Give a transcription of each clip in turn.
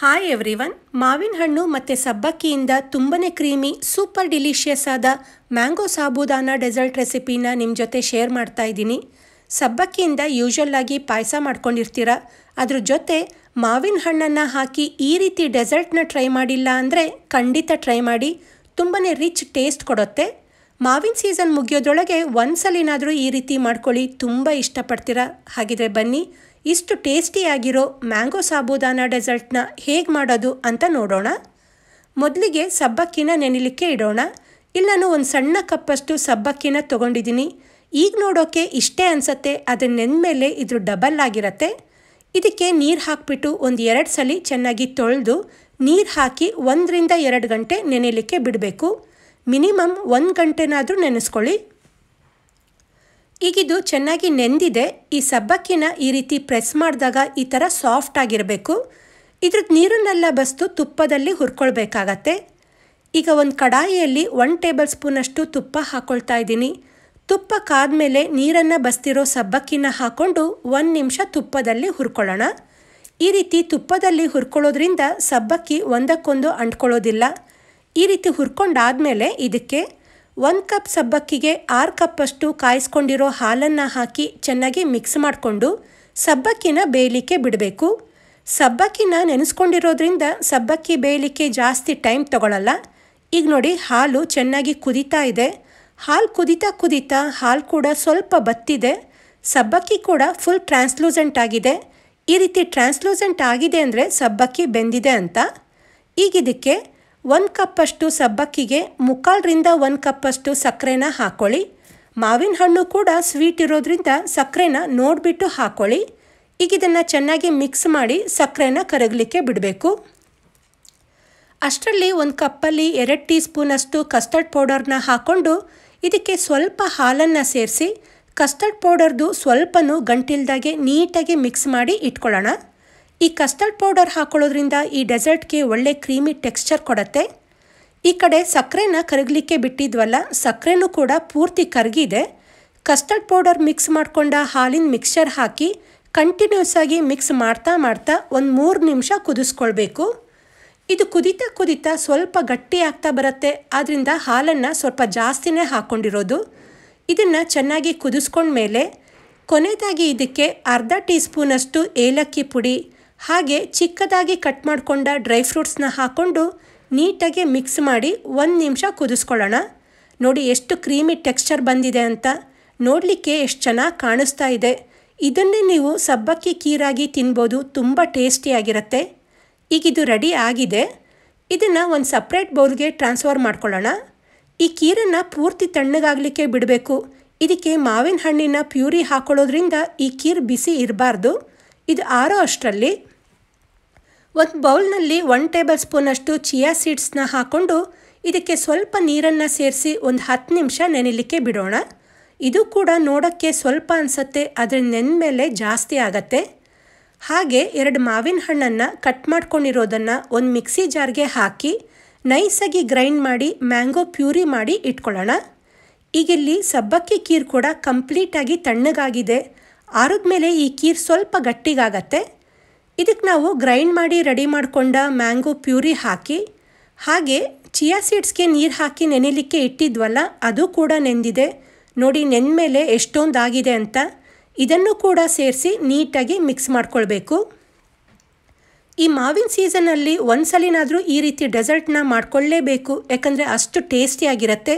Hi everyone, ಮಾವಿನ ಹಣ್ಣು ಮತ್ತು ಸಬ್ಬಕ್ಕಿಯಿಂದ ತುಂಬನೇ ಕ್ರೀಮಿ ಸೂಪರ್ ಡಿಲಿಷಿಯಸ್ ಆದ ಮ್ಯಾಂಗೋ ಸಾಬೂದಾನ ಡೆಸರ್ಟ್ ರೆಸಿಪಿನ ನಿಮ್ಮ ಜೊತೆ ಶೇರ್ ಮಾಡ್ತಾ ಇದ್ದೀನಿ. ಸಬ್ಬಕ್ಕಿಯಿಂದ ಯೂಶುವಲ್ ಆಗಿ ಪಾಯಸ ಮಾಡ್ಕೊಂಡಿರ್ತೀರ, ಅದ್ರ ಜೊತೆ ಮಾವಿನ ಹಣ್ಣನ್ನು ಹಾಕಿ ಈ ರೀತಿ ಡೆಸರ್ಟ್ನ ಟ್ರೈ ಮಾಡಿಲ್ಲ ಅಂದರೆ ಖಂಡಿತ ಟ್ರೈ ಮಾಡಿ. ತುಂಬನೇ ರಿಚ್ ಟೇಸ್ಟ್ ಕೊಡುತ್ತೆ. ಮಾವಿನ ಸೀಸನ್ ಮುಗಿಯೋದ್ರೊಳಗೆ ಒಂದ್ಸಲಿನಾದರೂ ಈ ರೀತಿ ಮಾಡ್ಕೊಳ್ಳಿ, ತುಂಬ ಇಷ್ಟಪಡ್ತೀರ. ಹಾಗಿದ್ರೆ ಬನ್ನಿ, ಇಷ್ಟು ಟೇಸ್ಟಿಯಾಗಿರೋ ಮ್ಯಾಂಗೋ ಸಾಬೂದಾನ ಡೆಸರ್ಟ್ನ ಹೇಗೆ ಮಾಡೋದು ಅಂತ ನೋಡೋಣ. ಮೊದಲಿಗೆ ಸಬ್ಬಕ್ಕಿನ ನೆನೆಲಿಕ್ಕೆ ಇಡೋಣ. ಇಲ್ಲಿ ನಾನು ಒಂದು ಸಣ್ಣ ಕಪ್ಪಷ್ಟು ಸಬ್ಬಕ್ಕಿನ ತೊಗೊಂಡಿದ್ದೀನಿ. ಈಗ ನೋಡೋಕ್ಕೆ ಇಷ್ಟೇ ಅನಿಸುತ್ತೆ, ಅದನ್ನ ನೆಂದಮೇಲೆ ಇದ್ರ ಡಬಲ್ ಆಗಿರುತ್ತೆ. ಇದಕ್ಕೆ ನೀರು ಹಾಕಿಬಿಟ್ಟು ಒಂದು 2 ಸಲ ಚೆನ್ನಾಗಿ ತೊಳೆದು ನೀರು ಹಾಕಿ 1 ರಿಂದ 2 ಗಂಟೆ ನೆನೆಲಿಕ್ಕೆ ಬಿಡಬೇಕು. ಮಿನಿಮಮ್ 1 ಗಂಟೆನಾದರೂ ನೆನೆಸ್ಕೊಳ್ಳಿ. ಈಗಿದು ಚೆನ್ನಾಗಿ ನೆಂದಿದೆ. ಈ ಸಬ್ಬಕ್ಕಿನ ಈ ರೀತಿ ಪ್ರೆಸ್ ಮಾಡಿದಾಗ ಈ ಥರ ಸಾಫ್ಟ್ ಆಗಿರಬೇಕು. ಇದ್ರದ್ದು ನೀರನ್ನೆಲ್ಲ ಬಸ್ತು ತುಪ್ಪದಲ್ಲಿ ಹುರ್ಕೊಳ್ಬೇಕಾಗತ್ತೆ. ಈಗ ಒಂದು ಕಡಾಯಿಯಲ್ಲಿ 1 ಟೇಬಲ್ ಸ್ಪೂನಷ್ಟು ತುಪ್ಪ ಹಾಕ್ಕೊಳ್ತಾ ಇದ್ದೀನಿ. ತುಪ್ಪ ಕಾದ್ಮೇಲೆ ನೀರನ್ನು ಬಸ್ತಿರೋ ಸಬ್ಬಕ್ಕಿನ ಹಾಕ್ಕೊಂಡು 1 ನಿಮಿಷ ತುಪ್ಪದಲ್ಲಿ ಹುರ್ಕೊಳ್ಳೋಣ. ಈ ರೀತಿ ತುಪ್ಪದಲ್ಲಿ ಹುರ್ಕೊಳ್ಳೋದ್ರಿಂದ ಸಬ್ಬಕ್ಕಿ ಒಂದಕ್ಕೊಂದು ಅಂಟ್ಕೊಳ್ಳೋದಿಲ್ಲ. ಈ ರೀತಿ ಹುರ್ಕೊಂಡಾದಮೇಲೆ ಇದಕ್ಕೆ 1 ಕಪ್ ಸಬ್ಬಕ್ಕಿಗೆ 6 ಕಪ್ಪಷ್ಟು ಕಾಯಿಸ್ಕೊಂಡಿರೋ ಹಾಲನ್ನು ಹಾಕಿ ಚೆನ್ನಾಗಿ ಮಿಕ್ಸ್ ಮಾಡಿಕೊಂಡು ಸಬ್ಬಕ್ಕಿನ ಬೇಯಲಿಕ್ಕೆ ಬಿಡಬೇಕು. ಸಬ್ಬಕ್ಕಿನ ನೆನೆಸ್ಕೊಂಡಿರೋದ್ರಿಂದ ಸಬ್ಬಕ್ಕಿ ಬೇಯಲಿಕ್ಕೆ ಜಾಸ್ತಿ ಟೈಮ್ ತಗೊಳ್ಳಲ್ಲ. ಈಗ ನೋಡಿ, ಹಾಲು ಚೆನ್ನಾಗಿ ಕುದೀತಾ ಇದೆ. ಹಾಲು ಕುದೀತಾ ಹಾಲು ಕೂಡ ಸ್ವಲ್ಪ ಬತ್ತಿದೆ. ಸಬ್ಬಕ್ಕಿ ಕೂಡ ಫುಲ್ ಟ್ರಾನ್ಸ್ಲೂಸೆಂಟ್ ಆಗಿದೆ. ಈ ರೀತಿ ಟ್ರಾನ್ಸ್ಲೂಸೆಂಟ್ ಆಗಿದೆ ಅಂದರೆ ಸಬ್ಬಕ್ಕಿ ಬೆಂದಿದೆ ಅಂತ. ಈಗ ಇದಕ್ಕೆ 1 ಕಪ್ಪಷ್ಟು ಸಬ್ಬಕ್ಕಿಗೆ 3/4 ರಿಂದ 1 ಕಪ್ಪಷ್ಟು ಸಕ್ಕರೆನ ಹಾಕ್ಕೊಳ್ಳಿ. ಮಾವಿನ ಹಣ್ಣು ಕೂಡ ಸ್ವೀಟ್ ಇರೋದ್ರಿಂದ ಸಕ್ಕರೆನ ನೋಡಿಬಿಟ್ಟು ಹಾಕ್ಕೊಳ್ಳಿ. ಈಗ ಇದನ್ನು ಚೆನ್ನಾಗಿ ಮಿಕ್ಸ್ ಮಾಡಿ ಸಕ್ಕರೆನ ಕರಗಲಿಕ್ಕೆ ಬಿಡಬೇಕು. ಅಷ್ಟರಲ್ಲಿ 1 ಕಪ್ಪಲ್ಲಿ 2 ಟೀ ಸ್ಪೂನಷ್ಟು ಕಸ್ಟರ್ಡ್ ಪೌಡರ್ನ ಹಾಕ್ಕೊಂಡು ಇದಕ್ಕೆ ಸ್ವಲ್ಪ ಹಾಲನ್ನು ಸೇರಿಸಿ ಕಸ್ಟರ್ಡ್ ಪೌಡರ್ದು ಸ್ವಲ್ಪನೂ ಗಂಟಿಲ್ದಾಗೆ ನೀಟಾಗಿ ಮಿಕ್ಸ್ ಮಾಡಿ ಇಟ್ಕೊಳ್ಳೋಣ. ಈ ಕಸ್ಟರ್ಡ್ ಪೌಡರ್ ಹಾಕೊಳ್ಳೋದ್ರಿಂದ ಈ ಡೆಸರ್ಟ್ಗೆ ಒಳ್ಳೆ ಕ್ರೀಮಿ ಟೆಕ್ಸ್ಚರ್ ಕೊಡುತ್ತೆ. ಈ ಕಡೆ ಸಕ್ಕರೆನ ಕರಗಲಿಕ್ಕೆ ಬಿಟ್ಟಿದ್ವಲ್ಲ, ಸಕ್ಕರೆನೂ ಕೂಡ ಪೂರ್ತಿ ಕರಗಿದೆ. ಕಸ್ಟರ್ಡ್ ಪೌಡರ್ ಮಿಕ್ಸ್ ಮಾಡಿಕೊಂಡ ಹಾಲಿನ ಮಿಕ್ಸ್ಚರ್ ಹಾಕಿ ಕಂಟಿನ್ಯೂಸ್ ಆಗಿ ಮಿಕ್ಸ್ ಮಾಡ್ತಾ ಒಂದು 3 ನಿಮಿಷ ಕುದಿಸ್ಕೊಳ್ಬೇಕು. ಇದು ಕುದೀತಾ ಸ್ವಲ್ಪ ಗಟ್ಟಿ ಆಗ್ತಾ ಬರುತ್ತೆ. ಆದ್ದರಿಂದ ಹಾಲನ್ನು ಸ್ವಲ್ಪ ಜಾಸ್ತಿನೇ ಹಾಕ್ಕೊಂಡಿರೋದು. ಇದನ್ನು ಚೆನ್ನಾಗಿ ಕುದಿಸ್ಕೊಂಡ್ಮೇಲೆ ಕೊನೆಯದಾಗಿ ಇದಕ್ಕೆ 1/2 ಟೀ ಸ್ಪೂನಷ್ಟು ಏಲಕ್ಕಿ ಪುಡಿ ಹಾಗೆ ಚಿಕ್ಕದಾಗಿ ಕಟ್ ಮಾಡಿಕೊಂಡ ಡ್ರೈ ಫ್ರೂಟ್ಸ್ನ ಹಾಕ್ಕೊಂಡು ನೀಟಾಗಿ ಮಿಕ್ಸ್ ಮಾಡಿ 1 ನಿಮಿಷ ಕುದಿಸ್ಕೊಳ್ಳೋಣ. ನೋಡಿ ಎಷ್ಟು ಕ್ರೀಮಿ ಟೆಕ್ಸ್ಚರ್ ಬಂದಿದೆ ಅಂತ. ನೋಡಲಿಕ್ಕೆ ಎಷ್ಟು ಚೆನ್ನಾಗಿ ಕಾಣಿಸ್ತಾ ಇದೆ. ಇದನ್ನೇ ನೀವು ಸಬ್ಬಕ್ಕಿ ಕೀರಾಗಿ ತಿನ್ಬೋದು, ತುಂಬ ಟೇಸ್ಟಿಯಾಗಿರುತ್ತೆ. ಈಗ ಇದು ರೆಡಿ ಆಗಿದೆ. ಇದನ್ನು ಒಂದು ಸಪ್ರೇಟ್ ಬೌಲ್ಗೆ ಟ್ರಾನ್ಸ್ಫರ್ ಮಾಡ್ಕೊಳ್ಳೋಣ. ಈ ಕೀರನ್ನು ಪೂರ್ತಿ ತಣ್ಣಗಾಗಲಿಕ್ಕೆ ಬಿಡಬೇಕು. ಇದಕ್ಕೆ ಮಾವಿನ ಹಣ್ಣಿನ ಪ್ಯೂರಿ ಹಾಕೊಳ್ಳೋದ್ರಿಂದ ಈ ಕೀರು ಬಿಸಿ ಇರಬಾರ್ದು. ಇದು ಆರೋ ಅಷ್ಟರಲ್ಲಿ ಒಂದು ಬೌಲ್ನಲ್ಲಿ 1 ಟೇಬಲ್ ಸ್ಪೂನಷ್ಟು ಚಿಯಾ ಸೀಡ್ಸ್ನ ಹಾಕ್ಕೊಂಡು ಇದಕ್ಕೆ ಸ್ವಲ್ಪ ನೀರನ್ನು ಸೇರಿಸಿ ಒಂದು 10 ನಿಮಿಷ ನೆನೆಲಿಕ್ಕೆ ಬಿಡೋಣ. ಇದು ಕೂಡ ನೋಡೋಕ್ಕೆ ಸ್ವಲ್ಪ ಅನಿಸುತ್ತೆ, ಆದರೆ ನೆಂದಮೇಲೆ ಜಾಸ್ತಿ ಆಗತ್ತೆ. ಹಾಗೆ 2 ಮಾವಿನ ಹಣ್ಣನ್ನು ಕಟ್ ಮಾಡ್ಕೊಂಡಿರೋದನ್ನು ಒಂದು ಮಿಕ್ಸಿ ಜಾರ್ಗೆ ಹಾಕಿ ನೈಸಾಗಿ ಗ್ರೈಂಡ್ ಮಾಡಿ ಮ್ಯಾಂಗೋ ಪ್ಯೂರಿ ಮಾಡಿ ಇಟ್ಕೊಳ್ಳೋಣ. ಈಗಿಲ್ಲಿ ಸಬ್ಬಕ್ಕಿ ಕೀರು ಕೂಡ ಕಂಪ್ಲೀಟಾಗಿ ತಣ್ಣಗಾಗಿದೆ. ಆರಿದ್ಮೇಲೆ ಈ ಕೀರು ಸ್ವಲ್ಪ ಗಟ್ಟಿಗಾಗತ್ತೆ. ಇದಕ್ಕೆ ನಾವು ಗ್ರೈಂಡ್ ಮಾಡಿ ರೆಡಿ ಮಾಡಿಕೊಂಡ ಮ್ಯಾಂಗೋ ಪ್ಯೂರಿ ಹಾಕಿ ಹಾಗೆ ಚಿಯಾ ಸೀಡ್ಸ್ಗೆ ನೀರು ಹಾಕಿ ನೆನೆಲಿಕ್ಕೆ ಇಟ್ಟಿದ್ವಲ್ಲ, ಅದು ಕೂಡ ನೆಂದಿದೆ. ನೋಡಿ ನೆಂದಮೇಲೆ ಎಷ್ಟೊಂದಾಗಿದೆ ಅಂತ. ಇದನ್ನು ಕೂಡ ಸೇರಿಸಿ ನೀಟಾಗಿ ಮಿಕ್ಸ್ ಮಾಡ್ಕೊಳ್ಬೇಕು. ಈ ಮಾವಿನ ಸೀಸನಲ್ಲಿ ಒಂದ್ಸಲಿನಾದರೂ ಈ ರೀತಿ ಡೆಸರ್ಟ್ನ ಮಾಡ್ಕೊಳ್ಳೇಬೇಕು, ಯಾಕಂದರೆ ಅಷ್ಟು ಟೇಸ್ಟಿಯಾಗಿರುತ್ತೆ.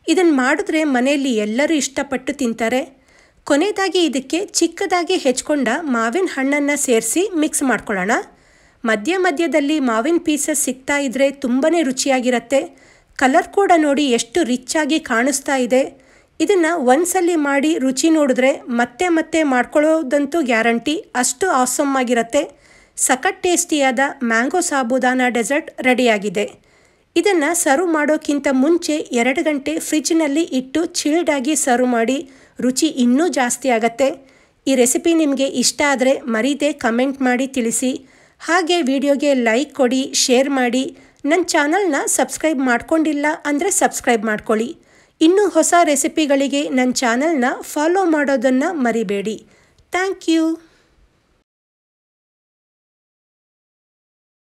ಇದನ್ನು ಮಾಡಿದ್ರೆ ಮನೆಯಲ್ಲಿ ಎಲ್ಲರೂ ಇಷ್ಟಪಟ್ಟು ತಿಂತಾರೆ. ಕೊನೆಯದಾಗಿ ಇದಕ್ಕೆ ಚಿಕ್ಕದಾಗಿ ಹೆಚ್ಕೊಂಡ ಮಾವಿನ ಹಣ್ಣನ್ನು ಸೇರಿಸಿ ಮಿಕ್ಸ್ ಮಾಡ್ಕೊಳ್ಳೋಣ. ಮಧ್ಯದಲ್ಲಿ ಮಾವಿನ ಪೀಸಸ್ ಸಿಗ್ತಾ ಇದ್ದರೆ ತುಂಬಾ ರುಚಿಯಾಗಿರುತ್ತೆ. ಕಲರ್ ಕೂಡ ನೋಡಿ ಎಷ್ಟು ರಿಚ್ ಆಗಿ ಕಾಣಿಸ್ತಾ ಇದೆ. ಇದನ್ನು ಒಂದ್ಸಲಿ ಮಾಡಿ ರುಚಿ ನೋಡಿದ್ರೆ ಮತ್ತೆ ಮಾಡ್ಕೊಳ್ಳೋದಂತೂ ಗ್ಯಾರಂಟಿ. ಅಷ್ಟು ಆಸಮ್ ಆಗಿರುತ್ತೆ. ಸಖತ್ ಟೇಸ್ಟಿಯಾದ ಮ್ಯಾಂಗೋ ಸಾಬೂದಾನ ಡೆಸರ್ಟ್ ರೆಡಿಯಾಗಿದೆ. ಇದನ್ನು ಸರ್ವ್ ಮಾಡೋಕ್ಕಿಂತ ಮುಂಚೆ 2 ಗಂಟೆ ಫ್ರಿಜ್ನಲ್ಲಿ ಇಟ್ಟು ಚಿಲ್ಡಾಗಿ ಸರ್ವ್ ಮಾಡಿ, ರುಚಿ ಇನ್ನೂ ಜಾಸ್ತಿ ಆಗತ್ತೆ. ಈ ರೆಸಿಪಿ ನಿಮಗೆ ಇಷ್ಟ ಆದರೆ ಮರೀದೆ ಕಮೆಂಟ್ ಮಾಡಿ ತಿಳಿಸಿ. ಹಾಗೆ ವಿಡಿಯೋಗೆ ಲೈಕ್ ಕೊಡಿ, ಶೇರ್ ಮಾಡಿ. ನನ್ನ ಚಾನಲ್ನ ಸಬ್ಸ್ಕ್ರೈಬ್ ಮಾಡ್ಕೊಂಡಿಲ್ಲ ಅಂದರೆ ಸಬ್ಸ್ಕ್ರೈಬ್ ಮಾಡ್ಕೊಳ್ಳಿ. ಇನ್ನೂ ಹೊಸ ರೆಸಿಪಿಗಳಿಗೆ ನನ್ನ ಚಾನಲ್ನ ಫಾಲೋ ಮಾಡೋದನ್ನು ಮರಿಬೇಡಿ. Thank you.